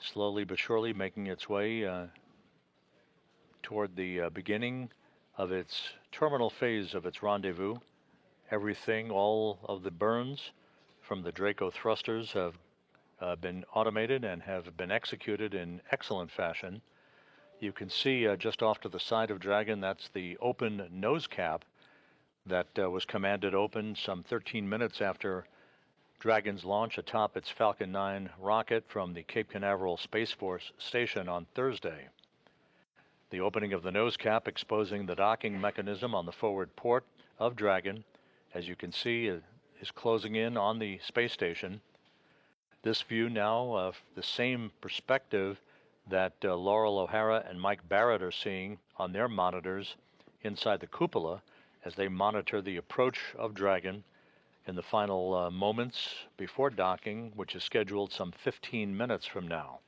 slowly but surely making its way toward the beginning of its terminal phase of its rendezvous. Everything, all of the burns from the Draco thrusters have been automated and have been executed in excellent fashion. You can see just off to the side of Dragon, that's the open nose cap that was commanded open some 13 minutes after Dragon's launch atop its Falcon 9 rocket from the Cape Canaveral Space Force Station on Thursday. The opening of the nose cap exposing the docking mechanism on the forward port of Dragon, as you can see, is closing in on the space station. This view now of the same perspective that Laurel O'Hara and Mike Barrett are seeing on their monitors inside the cupola as they monitor the approach of Dragon in the final moments before docking, which is scheduled some 15 minutes from now.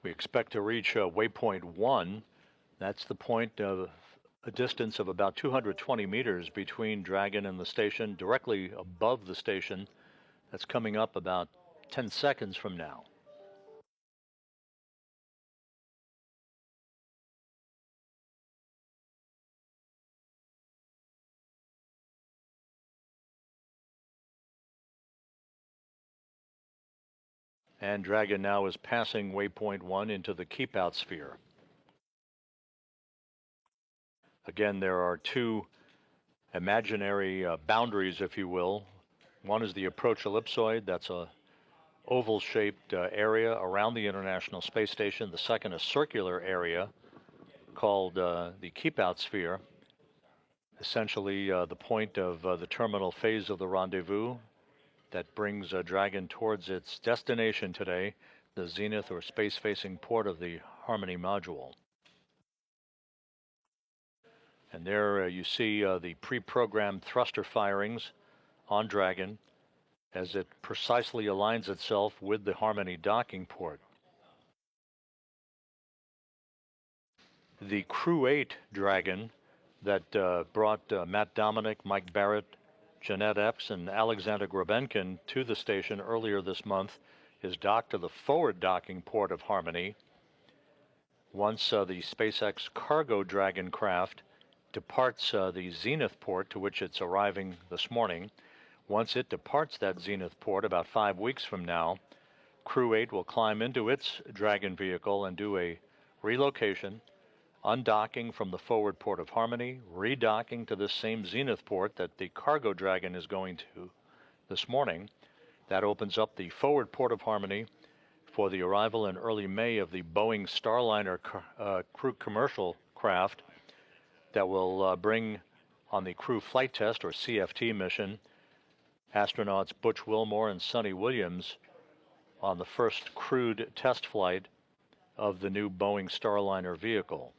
We expect to reach waypoint 1. That's the point of a distance of about 220 meters between Dragon and the station, directly above the station. That's coming up about 10 seconds from now. And Dragon now is passing waypoint 1 into the keep out sphere. Again, there are two imaginary boundaries, if you will. One is the approach ellipsoid. That's a oval-shaped area around the International Space Station. The second, a circular area called the keep-out sphere, essentially the point of the terminal phase of the rendezvous that brings Dragon towards its destination today, the zenith or space-facing port of the Harmony module. And there you see the pre-programmed thruster firings on Dragon as it precisely aligns itself with the Harmony docking port. The Crew 8 Dragon that brought Matt Dominic, Mike Barrett, Jeanette Epps, and Alexander Grabenkin to the station earlier this month is docked to the forward docking port of Harmony. Once the SpaceX Cargo Dragon craft departs the Zenith port to which it's arriving this morning, once it departs that Zenith port about 5 weeks from now, Crew 8 will climb into its Dragon vehicle and do a relocation, undocking from the forward port of Harmony, redocking to this same Zenith port that the Cargo Dragon is going to this morning. That opens up the forward port of Harmony for the arrival in early May of the Boeing Starliner crew commercial craft that will bring on the crew flight test or CFT mission astronauts Butch Wilmore and Sonny Williams on the first crewed test flight of the new Boeing Starliner vehicle.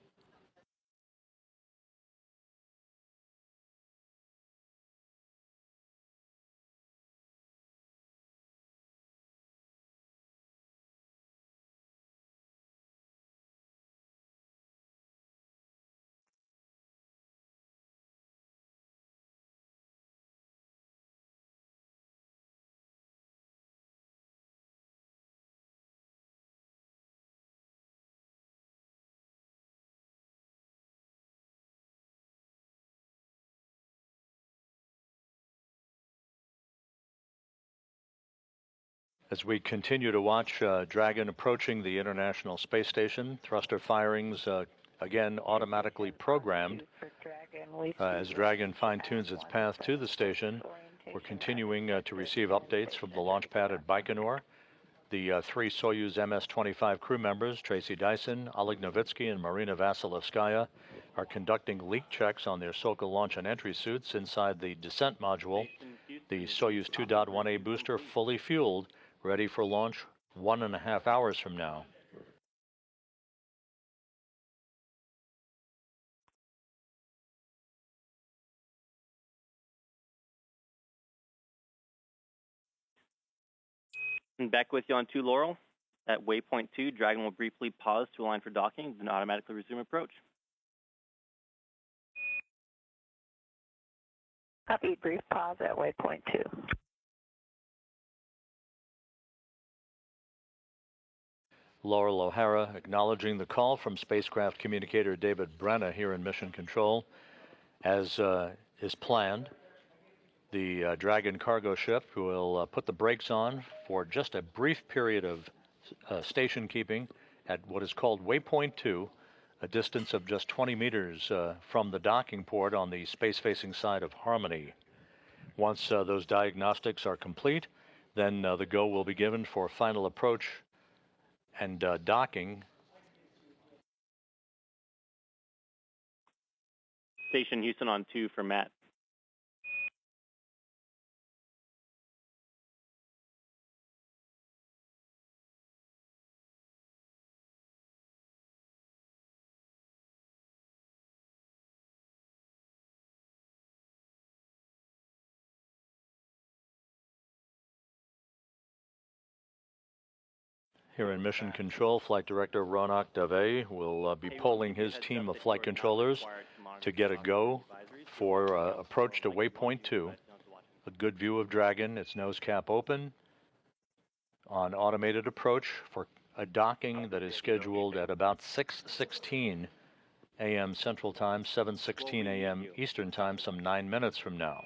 As we continue to watch Dragon approaching the International Space Station, thruster firings again automatically programmed. As Dragon fine-tunes its path to the station, we're continuing to receive updates from the launch pad at Baikonur. The three Soyuz MS-25 crew members, Tracy Dyson, Oleg Novitsky, and Marina Vasilevskaya, are conducting leak checks on their Sokol launch and entry suits inside the descent module. The Soyuz 2.1A booster fully fueled, ready for launch 1.5 hours from now. And back with you on 2 Laurel. At waypoint 2, Dragon will briefly pause to align for docking, then automatically resume approach. Copy, brief pause at waypoint 2. Laurel O'Hara acknowledging the call from spacecraft communicator David Brenna here in Mission Control. As is planned, the Dragon cargo ship will put the brakes on for just a brief period of station keeping at what is called Waypoint 2, a distance of just 20 meters from the docking port on the space-facing side of Harmony. Once those diagnostics are complete, then the go will be given for final approach and docking. Station Houston on 2 for Matt. Here in Mission Control, Flight Director Ronak Dave will be polling his team of flight controllers to get a go for approach to Waypoint 2. A good view of Dragon, its nose cap open, on automated approach for a docking that is scheduled at about 6:16 a.m. Central Time, 7:16 a.m. Eastern Time, some 9 minutes from now.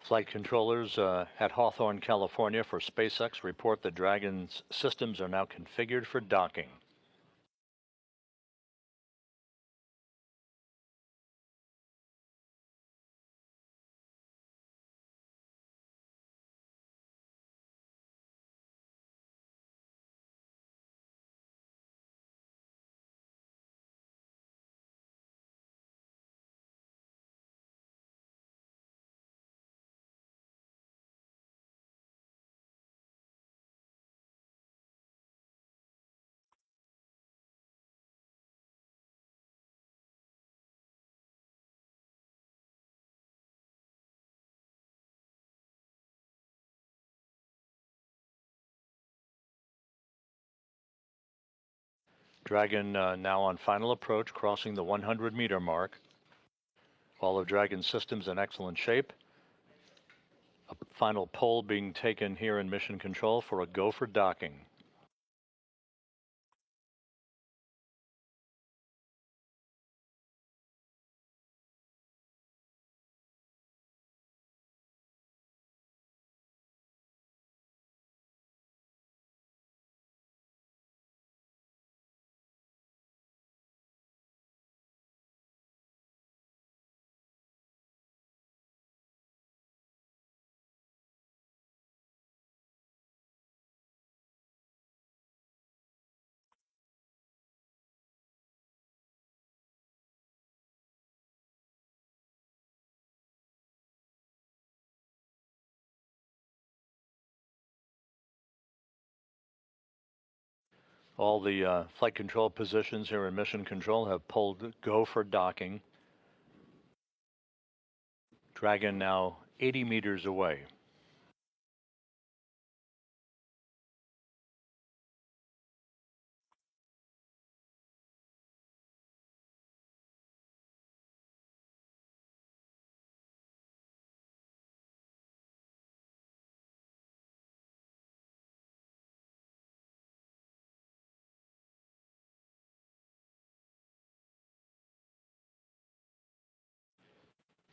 Flight controllers at Hawthorne, California for SpaceX report the Dragon's systems are now configured for docking. Dragon now on final approach, crossing the 100-meter mark. All of Dragon's systems in excellent shape. A final poll being taken here in Mission Control for a go for docking. All the flight control positions here in Mission Control have pulled go for docking. Dragon now 80 meters away.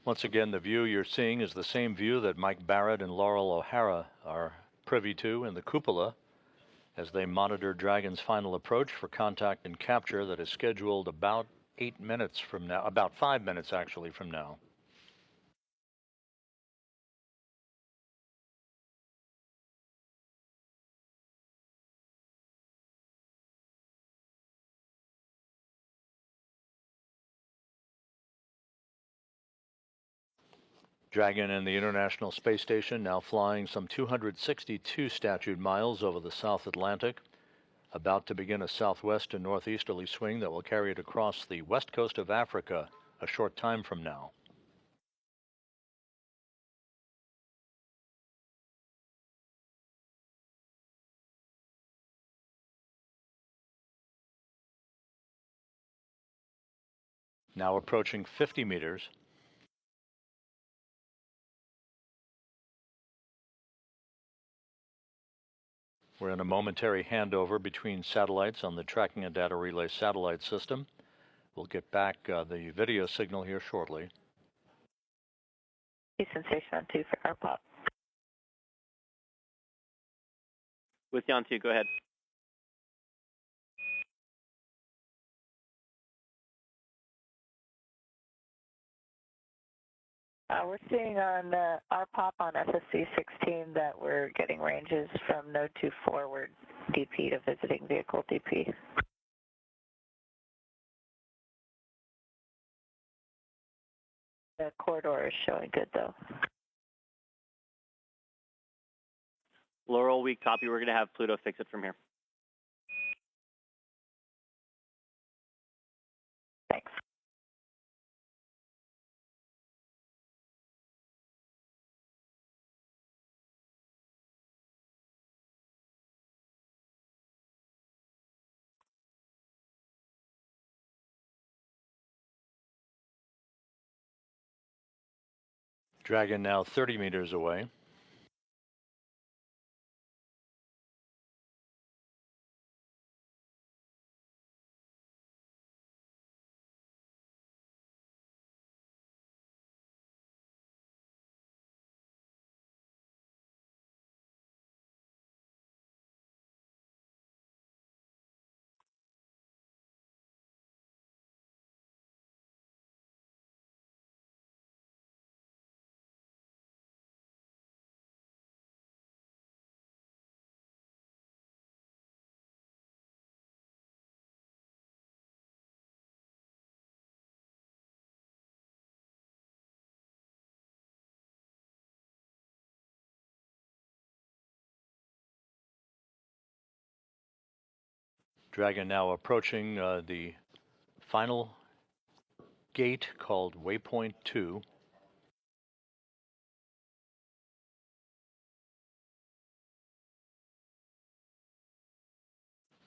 Once again, the view you're seeing is the same view that Mike Barrett and Laurel O'Hara are privy to in the cupola as they monitor Dragon's final approach for contact and capture that is scheduled about 8 minutes from now, about 5 minutes actually from now. Dragon and the International Space Station now flying some 262 statute miles over the South Atlantic, about to begin a southwest to northeasterly swing that will carry it across the west coast of Africa a short time from now. Now approaching 50 meters. We're in a momentary handover between satellites on the tracking and data relay satellite system. We'll get back the video signal here shortly. Houston Station on 2 for AirPop. With you on 2, go ahead. We're seeing on RPOP on SSC 16 that we're getting ranges from node 2 forward DP to visiting vehicle DP. The corridor is showing good though. Laurel, we copy. We're going to have Pluto fix it from here. Thanks. Dragon now 30 meters away. Dragon now approaching the final gate called Waypoint 2.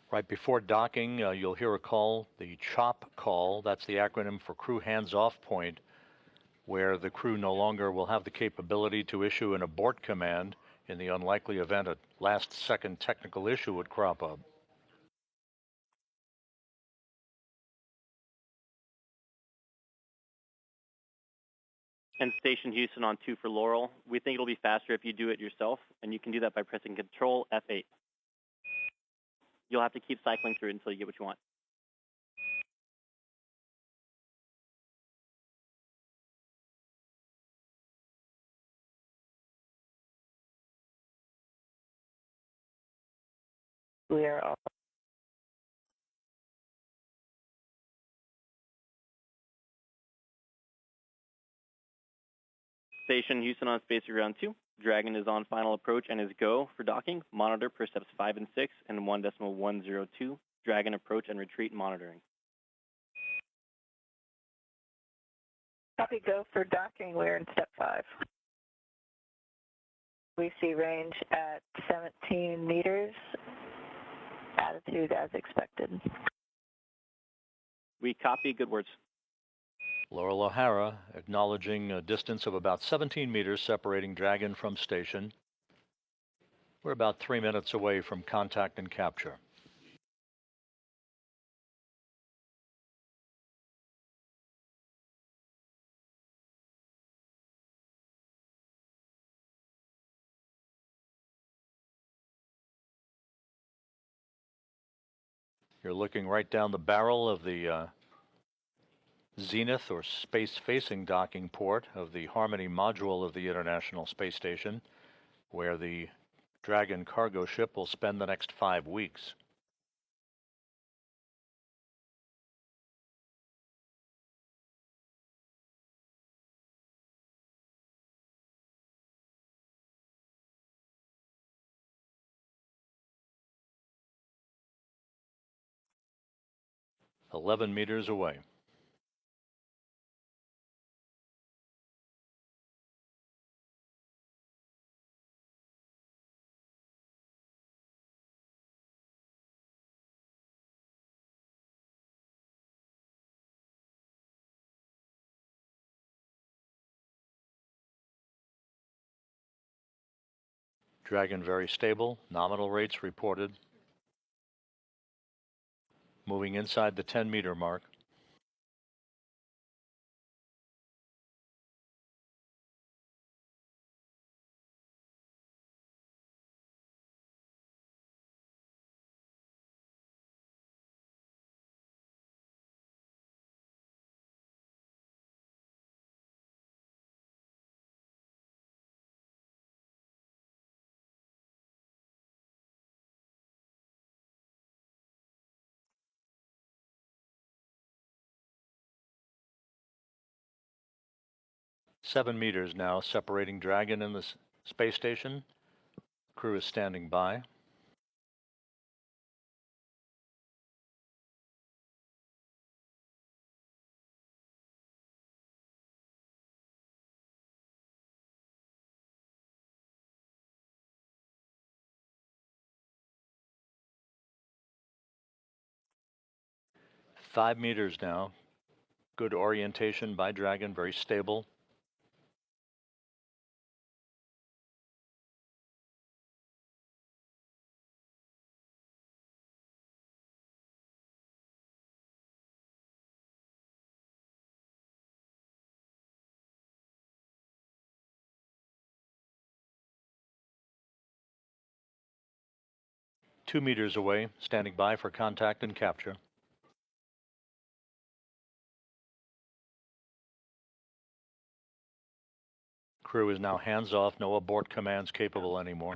Right before docking, you'll hear a call, the CHOP call. That's the acronym for Crew Hands-Off Point, where the crew no longer will have the capability to issue an abort command in the unlikely event a last-second technical issue would crop up. And Station Houston on 2 for Laurel. We think it'll be faster if you do it yourself, and you can do that by pressing Control F8. You'll have to keep cycling through it until you get what you want. We are all Station Houston on Space Ground 2. Dragon is on final approach and is go for docking. Monitor percepts 5 and 6 and 1.102. Dragon approach and retreat monitoring. Copy, go for docking. We're in step 5. We see range at 17 meters, attitude as expected. We copy, good words. Laurel O'Hara acknowledging a distance of about 17 meters separating Dragon from station. We're about 3 minutes away from contact and capture. You're looking right down the barrel of the zenith or space-facing docking port of the Harmony module of the International Space Station, where the Dragon cargo ship will spend the next 5 weeks. "11 meters away. Dragon very stable, nominal rates reported. Moving inside the 10-meter mark. "7 meters now separating Dragon and the space station. Crew is standing by. "5 meters now. Good orientation by Dragon, very stable. "2 meters away, standing by for contact and capture. Crew is now hands off, no abort commands capable anymore.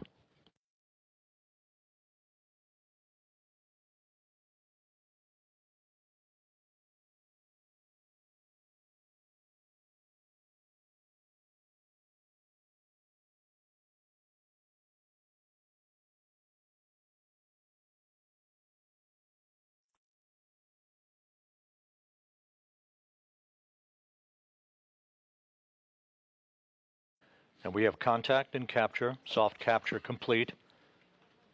And we have contact and capture, soft capture complete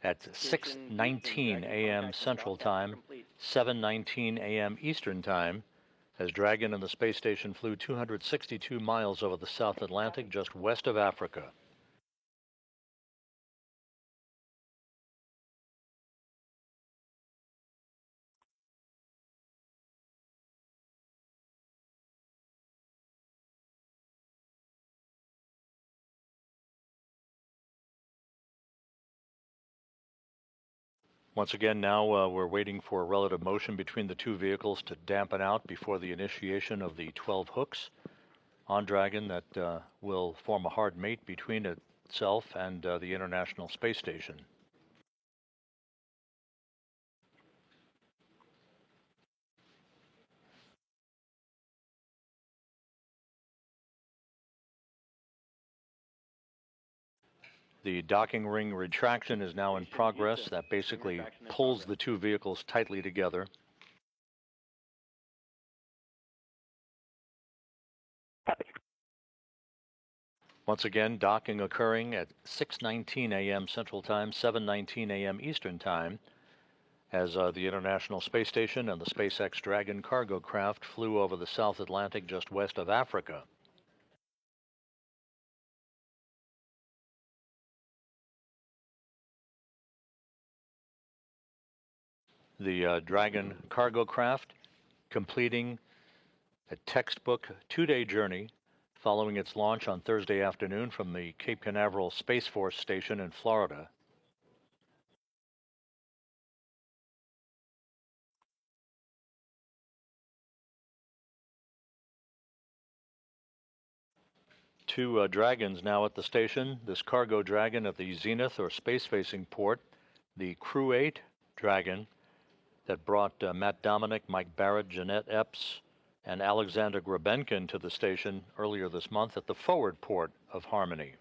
at 6:19 a.m. Central Time, 7:19 a.m. Eastern Time, as Dragon and the space station flew 262 miles over the South Atlantic just west of Africa. Once again, now we're waiting for relative motion between the two vehicles to dampen out before the initiation of the 12 hooks on Dragon that will form a hard mate between itself and the International Space Station. The docking ring retraction is now in progress. That basically pulls the two vehicles tightly together. Copy. Once again, docking occurring at 6:19 a.m. Central Time, 7:19 a.m. Eastern Time, as the International Space Station and the SpaceX Dragon cargo craft flew over the South Atlantic just west of Africa. The Dragon cargo craft completing a textbook 2-day journey following its launch on Thursday afternoon from the Cape Canaveral Space Force Station in Florida. Two Dragons now at the station. This cargo Dragon at the zenith or space-facing port. The Crew 8 Dragon that brought Matt Dominic, Mike Barrett, Jeanette Epps, and Alexander Grabenkin to the station earlier this month at the forward port of Harmony.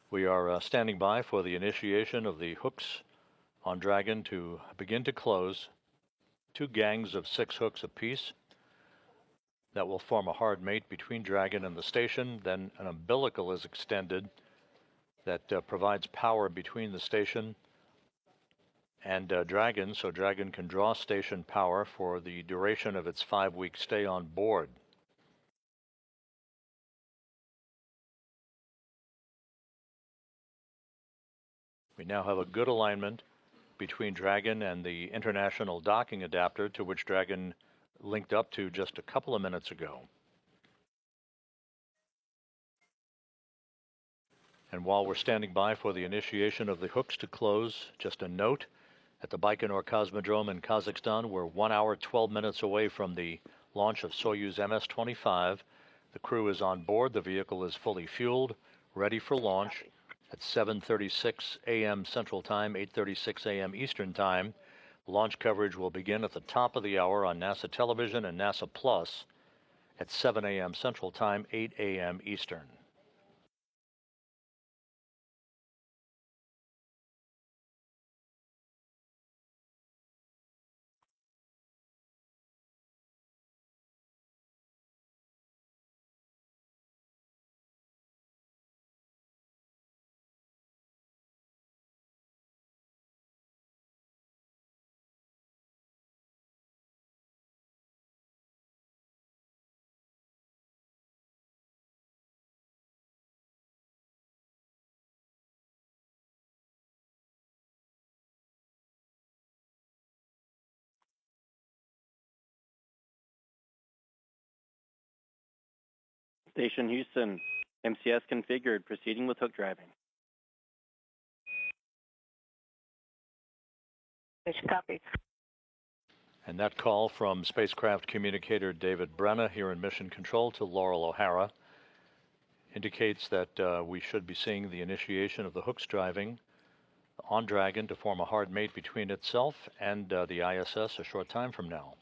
We are standing by for the initiation of the hooks on Dragon to begin to close. 2 gangs of 6 hooks apiece that will form a hard mate between Dragon and the station. Then an umbilical is extended that provides power between the station and Dragon, so Dragon can draw station power for the duration of its 5-week stay on board. We now have a good alignment between Dragon and the international docking adapter to which Dragon linked up to just a couple of minutes ago. And while we're standing by for the initiation of the hooks to close, just a note, at the Baikonur Cosmodrome in Kazakhstan, we're 1 hour, 12 minutes away from the launch of Soyuz MS-25. The crew is on board. The vehicle is fully fueled, ready for launch at 7:36 a.m. Central Time, 8:36 a.m. Eastern Time. Launch coverage will begin at the top of the hour on NASA Television and NASA Plus at 7 a.m. Central Time, 8 a.m. Eastern. Station Houston, MCS configured, proceeding with hook driving. Copy. And that call from spacecraft communicator David Brenna here in Mission Control to Laurel O'Hara indicates that we should be seeing the initiation of the hooks driving on Dragon to form a hard mate between itself and the ISS a short time from now.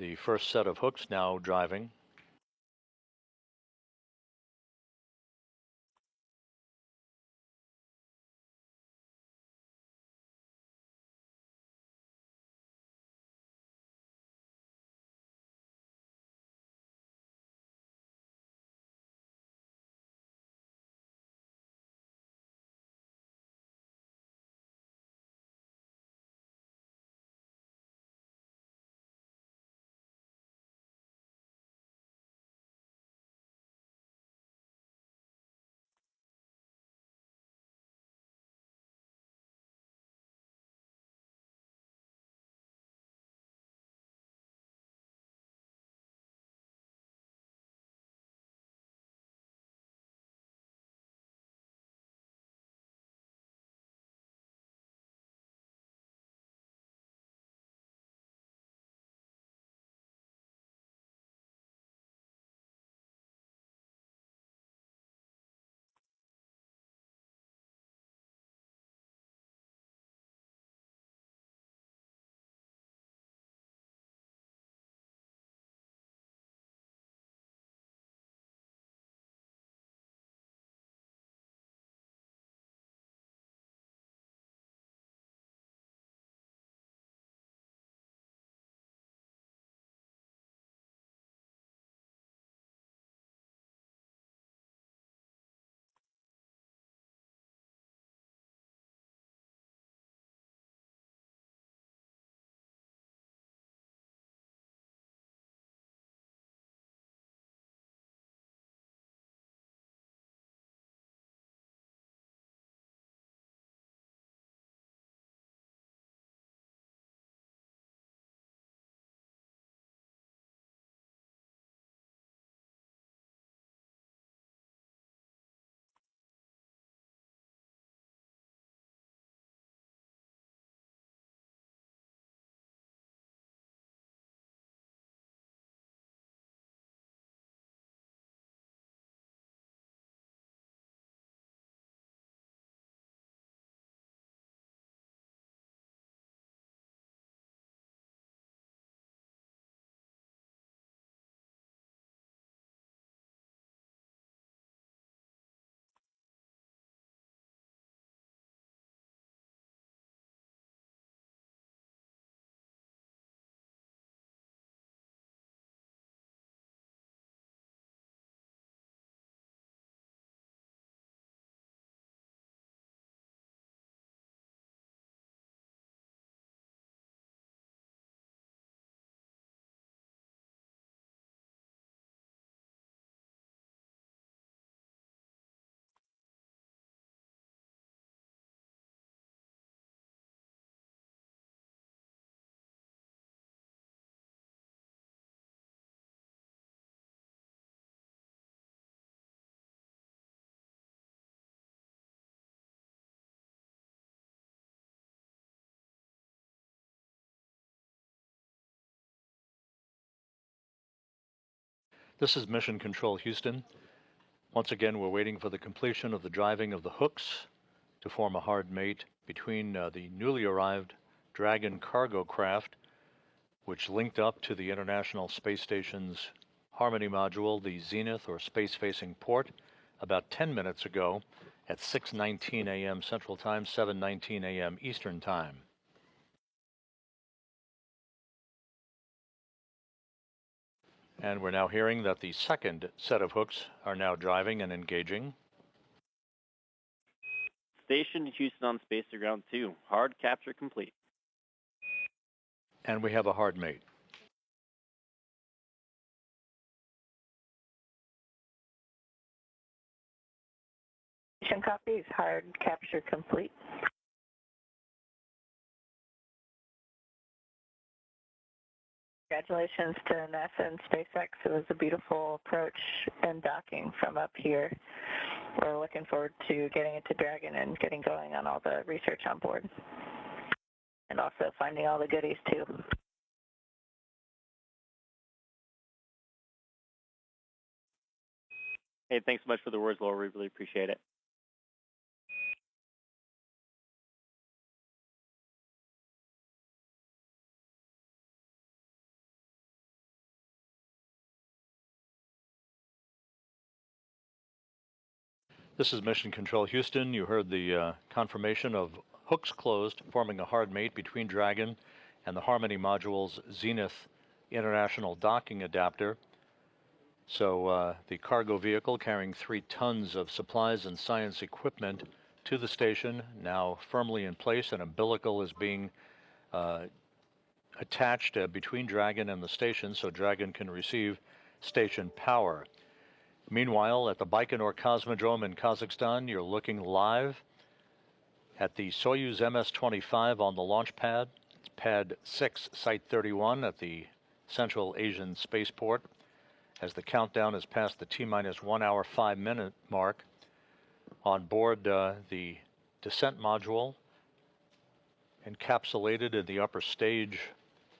The first set of hooks now driving. This is Mission Control Houston. Once again, we're waiting for the completion of the driving of the hooks to form a hard mate between the newly arrived Dragon cargo craft, which linked up to the International Space Station's Harmony module, the Zenith or space-facing port, about 10 minutes ago at 6:19 a.m. Central Time, 7:19 a.m. Eastern Time. And we're now hearing that the second set of hooks are now driving and engaging. Station Houston on space to ground 2. Hard capture complete. And we have a hard mate. Mission copies, hard capture complete. Congratulations to NASA and SpaceX. It was a beautiful approach and docking from up here. We're looking forward to getting it to Dragon and getting going on all the research on board. And also finding all the goodies too. Hey, thanks so much for the words, Laura. We really appreciate it. This is Mission Control Houston. You heard the confirmation of hooks closed, forming a hard mate between Dragon and the Harmony module's Zenith International Docking Adapter. So the cargo vehicle carrying 3 tons of supplies and science equipment to the station, now firmly in place. An umbilical is being attached between Dragon and the station so Dragon can receive station power. Meanwhile, at the Baikonur Cosmodrome in Kazakhstan, you're looking live at the Soyuz MS-25 on the launch pad. It's pad 6, site 31 at the Central Asian Spaceport. As the countdown has passed the T-minus 1 hour 5 minute mark, on board the descent module, encapsulated in the upper stage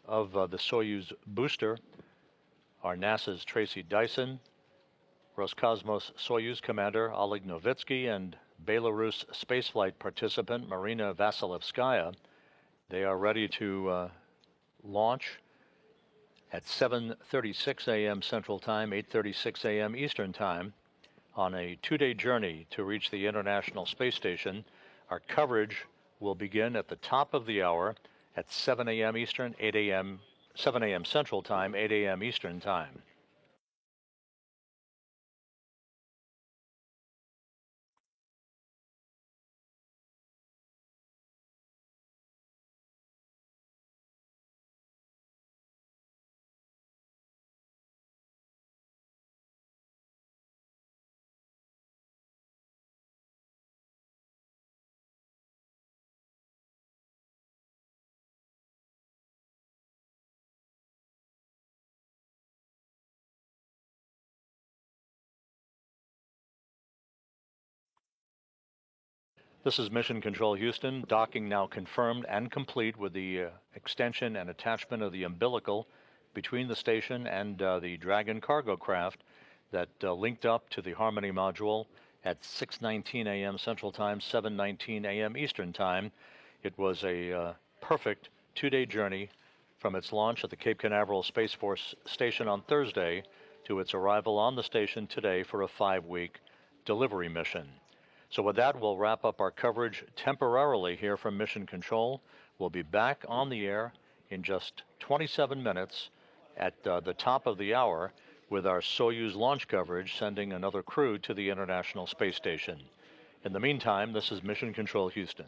of the Soyuz booster, are NASA's Tracy Dyson, Roscosmos Soyuz commander Oleg Novitsky, and Belarus spaceflight participant Marina Vasilevskaya. They are ready to launch at 7:36 a.m. Central Time, 8:36 a.m. Eastern Time, on a 2-day journey to reach the International Space Station. Our coverage will begin at the top of the hour at 7 a.m. Eastern, 7 a.m. Central Time, 8 a.m. Eastern Time. This is Mission Control Houston. Docking now confirmed and complete with the extension and attachment of the umbilical between the station and the Dragon cargo craft that linked up to the Harmony module at 6:19 a.m. Central Time, 7:19 a.m. Eastern Time. It was a perfect 2-day journey from its launch at the Cape Canaveral Space Force Station on Thursday to its arrival on the station today for a 5-week delivery mission. So with that, we'll wrap up our coverage temporarily here from Mission Control. We'll be back on the air in just 27 minutes at the top of the hour with our Soyuz launch coverage, sending another crew to the International Space Station. In the meantime, this is Mission Control Houston.